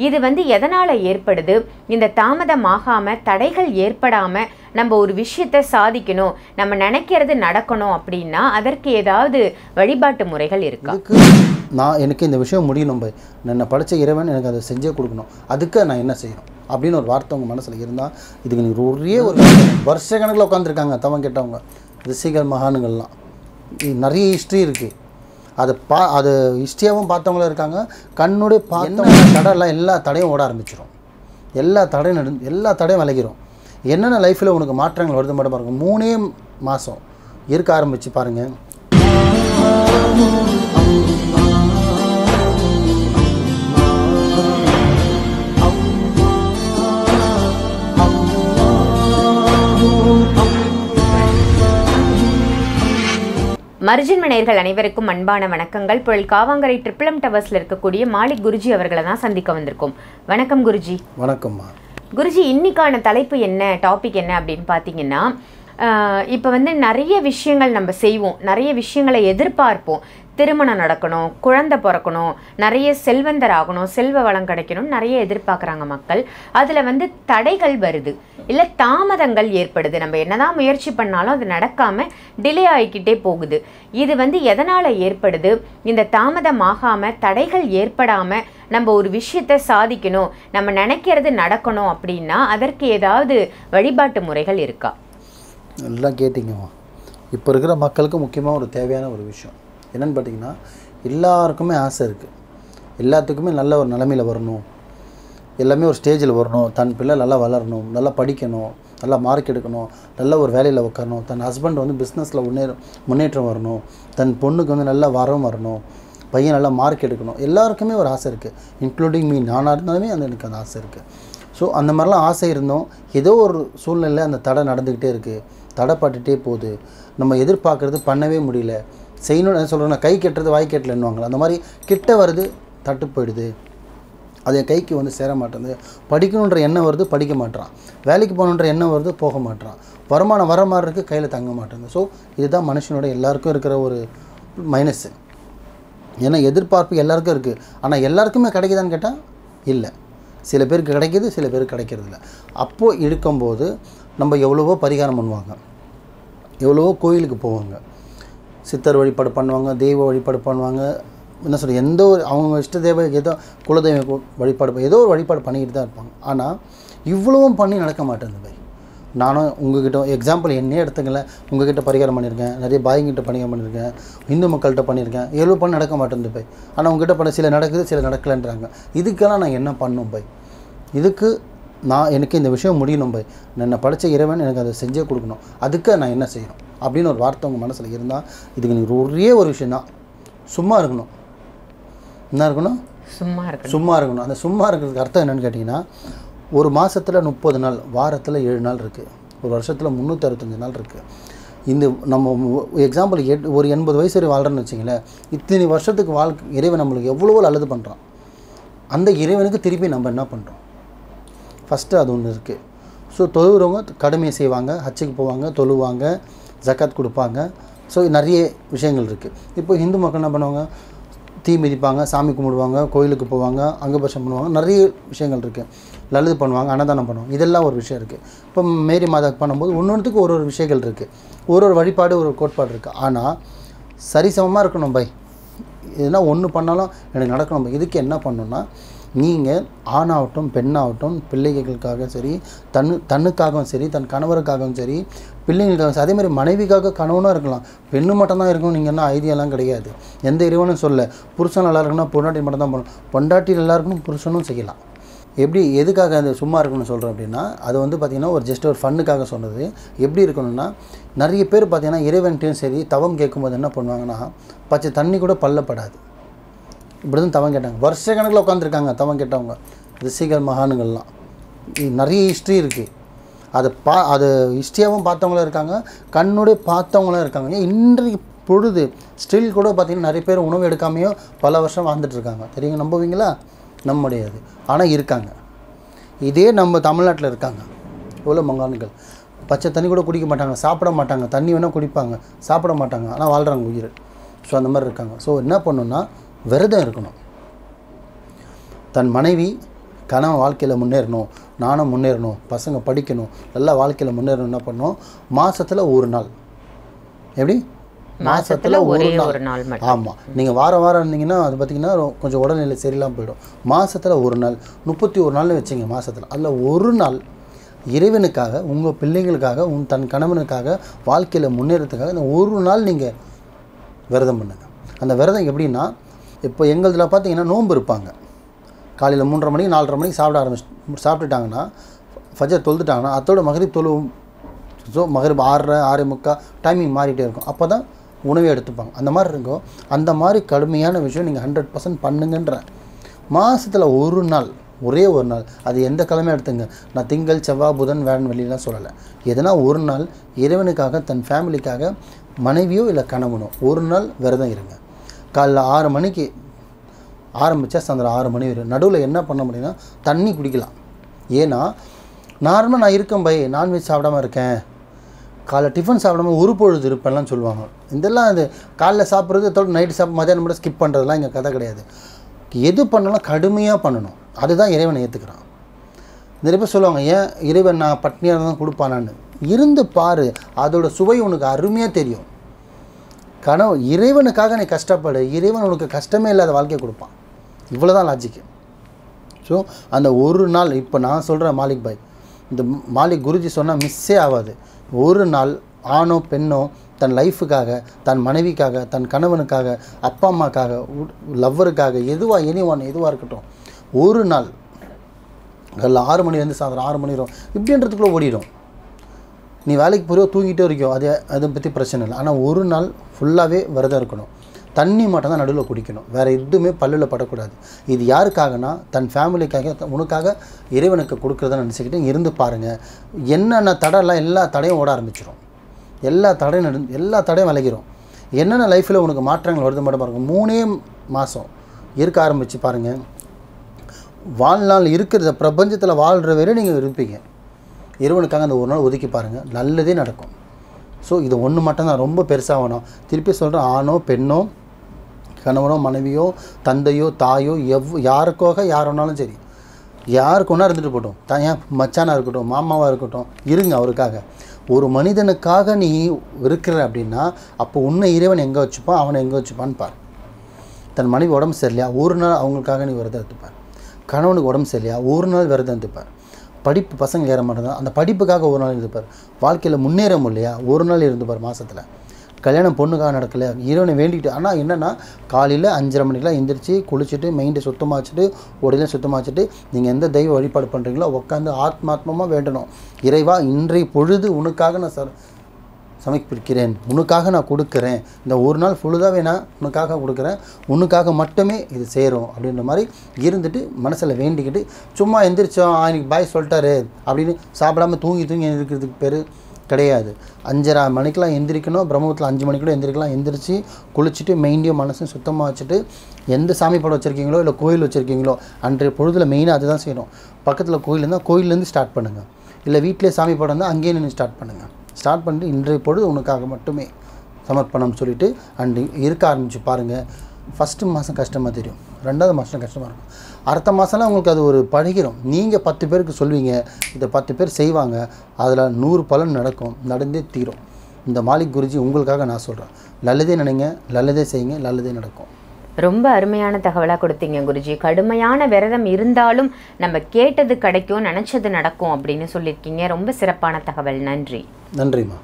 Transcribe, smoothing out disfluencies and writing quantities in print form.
இது வந்து எதனால் ஏற்படுது? இந்த தாமதமாகாமல் தடைகள் ஏற்படாமல் நம்ம ஒரு விஷயத்தை சாதிக்கணும், நம்ம நினைக்கிறது நடக்கணும் அப்படின்னா அதற்கு ஏதாவது வழிபாட்டு முறைகள் இருக்கா? எனக்கு இந்த விஷயம் முடியணும், என்னை படைச்ச இறைவன் எனக்கு அதை செஞ்சே கொடுக்கணும், அதுக்கு நான் என்ன செய்யணும் அப்படின்னு ஒரு வார்த்தை உங்கள் மனசில் இருந்தால் இதுக்கு நீங்கள் ஒரே ஒரு வருஷ கணக்கில் உட்காந்துருக்காங்க தவம் கேட்டவங்க, ரிஷிகள் மகான்கள்லாம். நிறைய ஹிஸ்ட்ரி இருக்குது. அது ஹிஸ்ட்ரியாகவும் பார்த்தவங்களும் இருக்காங்க. கண்ணுடைய பார்த்தவங்க தடையெல்லாம் எல்லா தடையும் ஓட ஆரம்பிச்சிடும். எல்லா தடையும் விலகிடும். என்னென்ன லைஃப்பில் உனக்கு மாற்றங்கள் வருது மட்டும் பாருங்கள். 3 மாதம் இருக்க ஆரம்பித்து பாருங்கள். மர்ஜின்ம நேயர்கள் அனைவருக்கும் அன்பான வணக்கங்கள். புயல் காவாங்கரை ட்ரிபிள் எம் டவர்ஸில் இருக்கக்கூடிய மாலிக் குருஜி அவர்களை தான் சந்திக்க வந்திருக்கோம். வணக்கம் குருஜி. வணக்கம்மா. குருஜி, இன்னைக்கான தலைப்பு என்ன, டாபிக் என்ன அப்படின்னு பார்த்தீங்கன்னா, இப்போ வந்து நிறைய விஷயங்கள் நம்ம செய்வோம், நிறைய விஷயங்களை எதிர்பார்ப்போம். திருமணம் நடக்கணும், குழந்தை பிறக்கணும், நிறைய செல்வந்தர் ஆகணும், செல்வ வளம் கிடைக்கணும், நிறைய எதிர்பார்க்குறாங்க மக்கள். அதில் வந்து தடைகள் வருது, இல்லை தாமதங்கள் ஏற்படுது. நம்ம என்னதான் முயற்சி பண்ணாலும் அது நடக்காமல் டிலே ஆகிக்கிட்டே போகுது. இது வந்து எதனால் ஏற்படுது? இந்த தாமதமாகாமல் தடைகள் ஏற்படாமல் நம்ம ஒரு விஷயத்தை சாதிக்கணும், நம்ம நினைக்கிறது நடக்கணும் அப்படின்னா அதற்கு ஏதாவது வழிபாட்டு முறைகள் இருக்கா? எல்லாம் கேட்டிங்கம்மா. இப்போ இருக்கிற மக்களுக்கு முக்கியமாக ஒரு தேவையான ஒரு விஷயம் என்னென்னு பார்த்தீங்கன்னா, எல்லாருக்குமே ஆசை இருக்குது. எல்லாத்துக்குமே நல்ல ஒரு நிலைமையில் வரணும், எல்லாமே ஒரு ஸ்டேஜில் வரணும், தன் பிள்ளை நல்லா வளரணும், நல்லா படிக்கணும், நல்லா மார்க் எடுக்கணும், நல்ல ஒரு வேலையில் உட்காரணும், தன் ஹஸ்பண்ட் வந்து பிஸ்னஸில் முன்னேற்றம் வரணும், தன் பொண்ணுக்கு வந்து நல்லா வரணும், பையன் நல்லா மார்க் எடுக்கணும். எல்லாருக்குமே ஒரு ஆசை இருக்குது, இன்க்ளூடிங் மீ. நானாக இருந்தாலுமே எனக்கு அந்த ஆசை இருக்குது. ஸோ அந்த மாதிரிலாம் ஆசை இருந்தோம். ஏதோ ஒரு சூழ்நிலை அந்த தடை நடந்துக்கிட்டே இருக்குது, தடைப்பட்டுகிட்டே போகுது. நம்ம எதிர்பார்க்குறது பண்ணவே முடியல. செய்யணும்னு என்ன சொல்கிறேன்னா, கை கெட்டுறது வாய் கெட்டலன்னுவாங்களே, அந்த மாதிரி கிட்ட வருது, தட்டு போயிடுது, அது என் கைக்கு வந்து சேர மாட்டேங்குது. படிக்கணுன்ற எண்ணம் வருது, படிக்க மாட்டேறான். வேலைக்கு போகணுன்ற எண்ணம் வருது, போக மாட்டேறான். வருமானம் வர மாதிரி இருக்குது, கையில் தங்க மாட்டேங்குது. ஸோ இதுதான் மனுஷனோட எல்லாருக்கும் இருக்கிற ஒரு மைனஸ்ஸு. ஏன்னா எதிர்பார்ப்பு எல்லாருக்கும் இருக்குது, ஆனால் எல்லாருக்குமே கிடைக்குதான்னு கேட்டால் இல்லை. சில பேருக்கு கிடைக்கிது, சில பேருக்கு கிடைக்கிறதில்ல. அப்போது இருக்கும்போது நம்ம எவ்வளவோ பரிகாரம் பண்ணுவாங்க, எவ்வளவோ கோயிலுக்கு போவாங்க, சித்தர் வழிபாடு பண்ணுவாங்க, தெய்வ வழிபாடு பண்ணுவாங்க, என்ன சொல்கிறது, எந்த ஒரு அவங்க இஷ்ட தெய்வ ஏதோ குலதெய்வ வழிபாடு ஏதோ ஒரு வழிபாடு பண்ணிக்கிட்டு தான் இருப்பாங்க. ஆனால் இவ்வளவும் பண்ணி நடக்க மாட்டேங்குது. நானும் உங்ககிட்ட எக்ஸாம்பிள் என்னையே எடுத்துக்கல, உங்ககிட்ட பரிகாரம் பண்ணியிருக்கேன், நிறைய பாய்கிட்ட பரிகாரம் பண்ணியிருக்கேன், இந்து மக்கள்கிட்ட பண்ணியிருக்கேன், எவ்வளோ பண்ணி நடக்க மாட்டேங்குது ஆனால் உங்ககிட்ட பண்ண சில நடக்குது, சில நடக்கலைன்றாங்க. இதுக்கெல்லாம் நான் என்ன பண்ணணும் இதுக்கு எனக்கு இந்த விஷயம் முடியணும் என்னை படைச்ச இறைவன் எனக்கு அதை செஞ்சே கொடுக்கணும், அதுக்கு நான் என்ன செய்யணும் அப்படின்னு ஒரு வார்த்தை உங்கள் மனசில் இருந்தால் இதுக்கு நீங்கள் ஒரே ஒரு விஷயந்தான், சும்மா இருக்கணும். என்ன இருக்கணும்? சும்மா இருக்கணும். அந்த சும்மா இருக்கிறதுக்கு அர்த்தம் என்னென்னு கேட்டிங்கன்னா, ஒரு மாதத்தில் 30 நாள், வாரத்தில் 7 நாள் இருக்குது, ஒரு வருஷத்தில் 365 நாள் இருக்குது. இந்த நம்ம எக்ஸாம்பிள் ஒரு 80 வயசு வரை வாழ்கிறேன்னு வச்சிங்களேன், இத்தனை வருஷத்துக்கு இறைவன் நம்மளுக்கு எவ்வளவோ நல்லது பண்ணுறான். அந்த இறைவனுக்கு திருப்பி நம்ம என்ன பண்ணுறோம்? ஃபஸ்ட்டு அது ஒன்று இருக்குது. ஸோ தொழுகிறவங்க கடமையை செய்வாங்க, ஹஜ்ஜுக்கு போவாங்க, தொழுவாங்க, ஜக்காத் கொடுப்பாங்க. ஸோ நிறைய விஷயங்கள் இருக்குது. இப்போ இந்து மக்கள் என்ன பண்ணுவாங்க? தீ மிதிப்பாங்க, சாமி கும்பிடுவாங்க, கோயிலுக்கு போவாங்க, அங்கபட்சம் பண்ணுவாங்க, நிறைய விஷயங்கள் இருக்குது. நல்லது பண்ணுவாங்க, அன்னதானம் பண்ணுவாங்க, இதெல்லாம் ஒரு விஷயம் இருக்குது. இப்போ மேரி மாதாக்கு பண்ணும்போது ஒன்றுத்துக்கு ஒரு விஷயங்கள் இருக்குது, ஒரு வழிபாடு, ஒரு கோட்பாடு இருக்குது. ஆனால் சரிசமமாக இருக்கணும் எதுனா ஒன்று பண்ணாலும் எனக்கு நடக்கணும். இதுக்கு என்ன பண்ணணும்னா, நீங்கள் ஆணாகட்டும் பெண்ணாகட்டும், பிள்ளைகளுக்காக சரி, தன்னுக்காகவும் சரி, தன் கணவருக்காகவும் சரி, பிள்ளைங்களுக்காக சரி, அதேமாதிரி மனைவிக்காக கணவனாக இருக்கலாம், பெண்ணு மட்டும்தான் இருக்கணும் நீங்கள் என்ன ஐடியாலாம் கிடையாது. எந்த இறைவனும் சொல்ல புருஷன் நல்லா இருக்குன்னா பொண்டாட்டி மட்டும் தான் பண்ணணும், பொண்டாட்டி நல்லா இருக்கணும் புருஷனும் செய்யலாம். எப்படி எதுக்காக அந்த சும்மா இருக்கணும்னு சொல்கிறோம் அப்படின்னா, அது வந்து பார்த்திங்கன்னா ஒரு ஜஸ்ட் ஒரு ஃபன்னுக்காக சொன்னது. எப்படி இருக்கணும்னா, நிறைய பேர் பார்த்திங்கன்னா இறைவன்ட்டையும் சரி தவம் கேட்கும்போது என்ன பண்ணுவாங்கன்னா, பச்சை தண்ணி கூட பல்லப்படாது, இப்படி தான் தவம் கேட்டாங்க. வருஷ கணக்கில் உட்காந்துருக்காங்க தவம் கேட்டவங்க, ரிஷிகள் மகான்கள்லாம். நிறைய ஹிஸ்ட்ரி இருக்குது. அது ஹிஸ்ட்ரியாகவும் பார்த்தவங்களும் இருக்காங்க, கண்ணுடைய பார்த்தவங்களும் இருக்காங்க. இன்றைக்கு பொழுது ஸ்டில் கூட பார்த்திங்கன்னா நிறைய பேர் உணவு எடுக்காமையோ பல வருஷம் வாழ்ந்துட்டுருக்காங்க. தெரியுங்க, நம்புவீங்களா? நம்ப முடியாது, ஆனால் இருக்காங்க. இதே நம்ம தமிழ்நாட்டில் இருக்காங்க எவ்வளோ மகான்கள். பச்சை தண்ணி கூட குடிக்க மாட்டாங்க, சாப்பிட மாட்டாங்க, தண்ணி வேணால் குடிப்பாங்க, சாப்பிட மாட்டாங்க, ஆனால் வாழ்கிறாங்க உயிர். ஸோ அந்த மாதிரி இருக்காங்க. ஸோ என்ன பண்ணணுன்னா, விரதம் இருக்கணும். தன் மனைவி கணவன் வாழ்க்கையில் முன்னேறணும், நானும் முன்னேறணும், பசங்க படிக்கணும், நல்லா வாழ்க்கையில் முன்னேறணும். என்ன பண்ணணும், மாதத்தில் ஒரு நாள், எப்படி மாதத்தில் ஒரு நாள். ஆமாம், நீங்கள் வாரம் இருந்தீங்கன்னா அது பார்த்திங்கன்னா கொஞ்சம் உடல்நிலை சரியில்லாமல் போயிடும். மாதத்தில் ஒரு நாள், 31 நாள்னு வச்சுங்க மாதத்தில். அதில் ஒரு நாள் இறைவனுக்காக, உங்கள் பிள்ளைங்களுக்காக, தன் கணவனுக்காக, வாழ்க்கையில் முன்னேறதுக்காக இந்த ஒரு நாள் நீங்கள் விரதம் பண்ணுங்க. அந்த விரதம் எப்படின்னா, இப்போ எங்களதில் பார்த்தீங்கன்னா நோன்பு இருப்பாங்க. காலையில் 3:30 மணிக்கு 4:30 மணிக்கு சாப்பிட்டுட்டாங்கன்னா, ஃபஜர் தொழுதுட்டாங்கன்னா, அதோட மகரிப் தொழுவும். ஸோ மகரிப் 6:30 6:45 டைமிங் மாறிட்டே இருக்கும். அப்போ தான் உணவை எடுத்துப்பாங்க. அந்த மாதிரி இருக்கும். அந்த மாதிரி கடுமையான விஷயம் நீங்கள் 100% பண்ணுங்கன்ற. மாதத்தில் ஒரு நாள், ஒரே ஒரு நாள், அது எந்த கிழமையும் எடுத்துங்க. நான் திங்கள் செவ்வாய் புதன் வியாழன் வெள்ளிலாம் சொல்லலை. எதனா ஒரு நாள் இறைவனுக்காக, தன் ஃபேமிலிக்காக, மனைவியோ இல்லை கணவனோ ஒரு நாள் விரதம் இருங்க. காலைல 6 மணிக்கு ஆரம்பித்தா சாயந்தரம் 6 மணி வரும். நடுவில் என்ன பண்ண முடியும்னா தண்ணி குடிக்கலாம். ஏன்னா நார்மலாக நான் இருக்கேன் நான்வெஜ் சாப்பிடாமல் இருக்கேன், காலைல டிஃபன் சாப்பிடாம ஒரு பொழுது இருப்பேன்லாம் சொல்லுவாங்க. இதெல்லாம் அது காலைல சாப்பிட்றது தோடு நைட்டு மதியானம் மட்டும் ஸ்கிப் பண்ணுறதுலாம் இங்கே கதை கிடையாது. எது பண்ணாலும் கடுமையாக பண்ணணும். அதுதான் இறைவனை ஏற்றுக்கிறான். நிறைய பேர் சொல்லுவாங்க, ஏன் இறைவன் நான் பட்னியாக தான் கொடுப்பானான்னு. இருந்து பாரு, அதோட சுவை உனக்கு அருமையாக தெரியும். இறைவனுக்காக நீ கஷ்டப்படு, இறைவன் உனக்கு கஷ்டமே இல்லாத வாழ்க்கையை கொடுப்பான். இவ்வளோ தான் லாஜிக்கு. ஸோ அந்த ஒரு நாள், இப்போ நான் சொல்கிறேன் மாலிக் பாய், இந்த மாலிக் குருஜி சொன்னால் மிஸ்ஸே ஆகாது. ஒரு நாள் ஆணோ பெண்ணோ தன் லைஃபுக்காக, தன் மனைவிக்காக, தன் கணவனுக்காக, அப்பா அம்மாக்காக, லவ்வருக்காக, எதுவாக இருக்கட்டும், ஒரு நாள் அதில் 6 மணிலேருந்து சாயந்தரம் 6 மணி வரும் இப்படின்றதுக்குள்ளே ஓடிடும். நீ வேலைக்கு போறியோ தூங்கிட்டே இருக்கியோ, அதை பற்றி பிரச்சனை இல்லை. ஆனால் ஒரு நாள் ஃபுல்லாகவே விரதம் இருக்கணும். தண்ணி மட்டும் தான் நடுவில் குடிக்கணும். வேறு எதுவுமே பல்லில் படக்கூடாது. இது யாருக்காகனா தன் ஃபேமிலிக்காக, உனக்காக, இறைவனுக்கு கொடுக்குறத நினச்சிக்கிட்டு இருந்து பாருங்கள். என்னென்ன தடைலாம் எல்லா தடையும் ஓட ஆரம்பிச்சிடும். எல்லா தடையும் விலகிடும். என்னென்ன லைஃப்பில் உனக்கு மாற்றங்கள் வருது மட்டும் பாருங்கள். 3 மாதம் இருக்க ஆரம்பித்து பாருங்கள். வாழ்நாள் இருக்கிற பிரபஞ்சத்தில் வாழ்கிற வரை நீங்கள் இருப்பீங்க. இறைவனுக்காக அந்த ஒரு நாள் ஒதுக்கி பாருங்கள், நல்லதே நடக்கும். ஸோ இது ஒன்று மட்டும்தான், ரொம்ப பெருசாக வேணும். திருப்பி சொல்கிறேன், ஆணோ பெண்ணோ கணவனோ மனைவியோ தந்தையோ தாயோ யாருக்காக யாரோனாலும் சரி, யாருக்கு ஒன்றா இருந்துட்டு போட்டோம், ஏன் மச்சானாக இருக்கட்டும், மாமாவாக இருக்கட்டும், இருங்க அவருக்காக. ஒரு மனிதனுக்காக நீ இருக்கிற அப்படின்னா அப்போ உன்னை இறைவன் எங்கே வச்சுப்பான், அவனை எங்கே வச்சுப்பான்னு பார். தன் மனைவி உடம்பு சரியில்லையா, ஒரு நாள் அவங்களுக்காக நீ விரதம் எடுத்துப்பார். கணவனுக்கு உடம்பு சரியில்லையா, ஒரு நாள் விரதம் எடுத்துப்பார். படிப்பு பசங்க ஏற மாட்டேங்க, அந்த படிப்புக்காக ஒரு நாள் இருந்துப்பார். வாழ்க்கையில் முன்னேற முடியலையா, ஒரு நாள் இருந்துப்பார். மாதத்தில் கல்யாணம் பொண்ணுக்காக நடக்கலையா, இறைவனை வேண்டிக்கிட்டு. ஆனால் என்னென்னா காலையில் 5:30 மணிக்கெலாம் எந்திரிச்சு குளிச்சுட்டு மைண்டை சுத்தமாக வச்சுட்டு உடனே சுத்தமாக வச்சுட்டு நீங்கள் எந்த தெய்வ வழிபாடு பண்ணுறீங்களோ உட்காந்து ஆத்மாத்மமாக வேண்டணும். இறைவா, இன்றைய பொழுது உனக்காக நான் சமர்ப்பிக்கிறேன், உனக்காக நான் கொடுக்குறேன், இந்த ஒரு நாள் ஃபுல்லாகவே நான் உனக்காக கொடுக்குறேன், உனக்காக மட்டுமே இது சேரும் அப்படின்ற மாதிரி இருந்துட்டு மனசில் வேண்டிக்கிட்டு சும்மா எந்திரிச்சோம் இன்னைக்கு பாய் சொல்லிட்டாரு அப்படின்னு சாப்பிடாமல் தூங்கி இருக்கிறதுக்கு பேர் கிடையாது. 5:30 மணிக்கெலாம் எந்திரிக்கணும். பிரம்மத்தில் 5 மணிக்குள்ள எந்திரிக்கலாம். எந்திரிச்சு குளிச்சுட்டு மைண்டையும் மனசையும் சுத்தமாக வச்சுட்டு எந்த சாமி படம் வச்சுருக்கீங்களோ இல்லை கோயில் வச்சுருக்கீங்களோ அன்றைய பொழுதில் மெயினாக அதுதான் செய்யணும். பக்கத்தில் கோயில் இருந்தால் கோயிலேருந்து ஸ்டார்ட் பண்ணுங்கள். இல்லை வீட்டிலே சாமி படம் இருந்தால் அங்கேயே நின்று ஸ்டார்ட் பண்ணுங்கள். ஸ்டார்ட் பண்ணிட்டு இன்றைய பொழுது உனக்காக மட்டுமே சமர்ப்பணம் சொல்லிவிட்டு அண்டு இருக்க ஆரம்பித்து பாருங்கள். ஃபஸ்ட்டு மாதம் கஷ்டமாக தெரியும், 2வது மாதம் கஷ்டமாக இருக்கும், அடுத்த மாதம்லாம் உங்களுக்கு அது ஒரு பழகிடும். நீங்கள் 10 பேருக்கு சொல்வீங்க, இதை 10 பேர் செய்வாங்க, அதில் 100 பலன் நடக்கும், நடந்தே தீரும். இந்த மாலிக் குருஜி உங்களுக்காக நான் சொல்கிறேன், நல்லதே நினைங்க, நல்லதே செய்யுங்க, நல்லதே நடக்கும். ரொம்ப அருமையான தகவலாக கொடுத்தீங்க குருஜி. கடுமையான விரதம் இருந்தாலும் நம்ம கேட்டது கிடைக்கும், நினச்சது நடக்கும் அப்படின்னு சொல்லியிருக்கீங்க. ரொம்ப சிறப்பான தகவல். நன்றி. நன்றிம்மா.